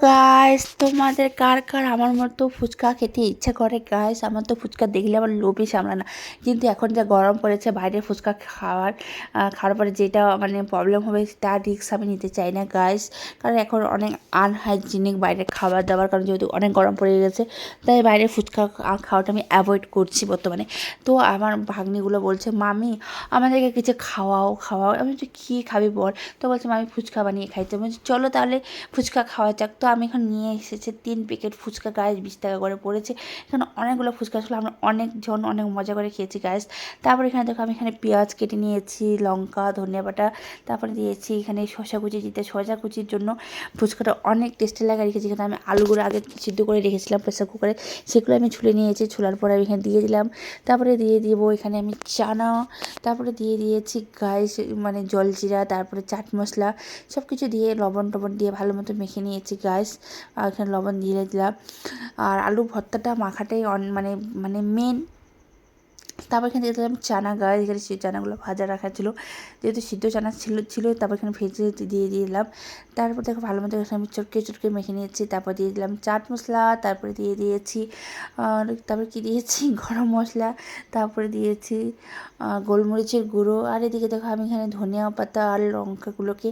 Guys, তোমাদের কার কার আমার মতো ফুচকা খেতে ইচ্ছা করে গাইস? আমার তো ফুচকা দেখলে আমার লোভই সামলায় না। কিন্তু এখন যা গরম পড়েছে, বাইরের ফুচকা খাওয়ার পরে যেটা মানে প্রবলেম হবে তার রিস্ক আমি নিতে চাই না গাইস। কারণ এখন অনেক আনহাইজিনিক বাইরের খাবার দাবার, কারণ যেহেতু অনেক গরম পড়ে গেছে, তাই বাইরের ফুচকা খাওয়াটা আমি অ্যাভয়েড করছি বর্তমানে। তো আমার ভাগ্নিগুলো বলছে, মামি আমাদেরকে কিছু খাওয়াও খাওয়াও। আমি বলছি কী খাবি বল? তো বলছে মামি ফুচকা বানিয়ে খাইতে। বলছি চলো তাহলে ফুচকা খাওয়া যাক। তো আমি এখন নিয়ে এসেছি 3 প্যাকেট ফুচকা গাইস, 20 টাকা করে পড়েছে। এখানে অনেকগুলো ফুচকা ছিল, আমরা অনেকজন অনেক মজা করে খেয়েছি গাইস। তারপরে এখানে দেখো আমি এখানে পেঁয়াজ কেটে নিয়েছি, লঙ্কা, ধনিয়া বাটা, তারপরে দিয়েছি এখানে শসা কুচি। শসা কুচির জন্য ফুচকাটা অনেক টেস্টি লাগা রেখেছি। এখানে আমি আলুগুলো আগে সিদ্ধ করে রেখেছিলাম প্রেসার কুকারে, সেগুলো আমি ছুলে নিয়েছি। ছুলার পরে আমি এখানে দিয়ে দিলাম। তারপরে দিয়ে দিব এখানে আমি চানা, তারপরে দিয়ে দিয়েছি গাইস মানে জলজিরা, তারপরে চাট মশলা, সব কিছু দিয়ে লবণ টবণ দিয়ে ভালো মতো মেখে নিয়েছি গাইস। আর এখানে লবণ দিয়ে দিলাম। আর আলু ভর্তাটা মাখাটাই মানে মানে মেন। তারপর এখানে দিয়ে দিলাম চানা গাছ, এখানে সেই চানাগুলো ভাজা রাখা ছিল, যেহেতু সিদ্ধ চানা ছিল। তারপর এখানে ভেজে দিয়ে দিলাম। তারপর দেখো ভালো মতো এখানে আমি চটকে মেখে নিয়েছি। তারপর দিয়ে দিলাম চাট মশলা, তারপরে দিয়ে দিয়েছি তারপরে কি দিয়েছি গরম মশলা, তারপরে দিয়েছি গোলমরিচের গুঁড়ো। আর এদিকে দেখো আমি এখানে ধনিয়া পাতা আর লঙ্কাগুলোকে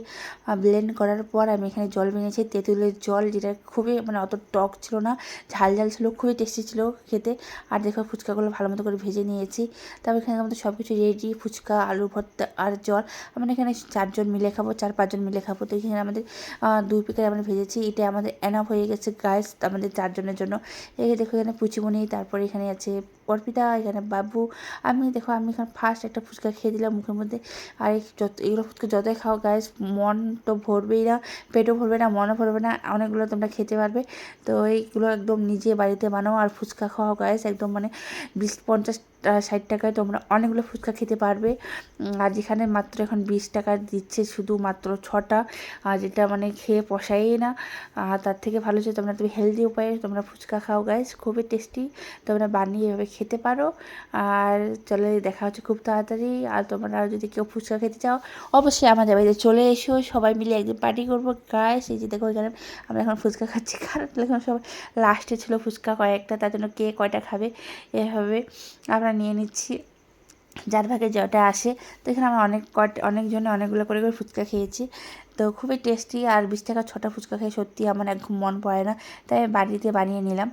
ব্লেন্ড করার পর আমি এখানে জল নিয়েছি, তেঁতুলের জল, যেটা খুবই মানে অত টক ছিল না, ঝাল ছিল, খুবই টেস্টি ছিল খেতে। আর দেখো ফুচকাগুলো ভালো মতো করে ভেজে নিয়েছি। তারপর এখানে আমাদের সব কিছু রেডি, ফুচকা, আলু ভর্তা আর জল। আমরা এখানে 4 জন মিলে খাবো, 4-5 জন মিলে খাবো। তো এখানে আমাদের 2 প্যাকেট আমরা ভেজেছি, এটা আমাদের এনাফ হয়ে গেছে গাইস আমাদের 4 জনের জন্য। এই দেখো এখানে পুচিমণি, তারপরে এখানে আছে অর্পিতা, এখানে বাবু। আমি দেখো আমি এখানে ফার্স্ট একটা ফুচকা খেয়ে দিলাম মুখের মধ্যে। আর এগুলো ফুচকা যতই খাও গাইস, মন তো ভরবেই না, পেটও ভরবে না, মনও ভরবে না, অনেকগুলো তোমরা খেতে পারবে। তো এইগুলো একদম নিজে বাড়িতে বানাও আর ফুচকা খাওয়া গাইস, একদম মানে 20-50-60 টাকায় তোমরা অনেকগুলো ফুচকা খেতে পারবে। আর যেখানে মাত্র এখন 20 টাকা দিচ্ছে শুধু মাত্র 6টা, আর যেটা মানে খেয়ে পোষায়ই না। তার থেকে ভালো যে তোমরা হেলদি উপায়ে তোমরা ফুচকা খাও গাইস, খুবই টেস্টি, তোমরা বানিয়ে এভাবে খেতে পারো। আর চলে দেখা হচ্ছে খুব তাড়াতাড়ি। আর তোমরা যদি কেউ ফুচকা খেতে চাও অবশ্যই আমাদের বাড়িতে চলে এসো, সবাই মিলে একদিন পার্টি করবো গাইস। এই যে দেখো এখানে আমরা এখন ফুচকা খাচ্ছি, কারণ এখন সবাই লাস্টে ছিল ফুচকা কয়েকটা, তার জন্য কে কয়টা খাবে এভাবে আমরা নিয়ে নিচ্ছি, যার ভাগে যেটা আসে। তো এখানে আমরা অনেকজনে অনেকগুলো করে ফুচকা খেয়েছি। তো খুবই টেস্টি। আর 20 টাকা 6টা ফুচকা খেয়ে সত্যি আমার একদম মন পড়ে না, তাই বাড়িতে বানিয়ে নিলাম।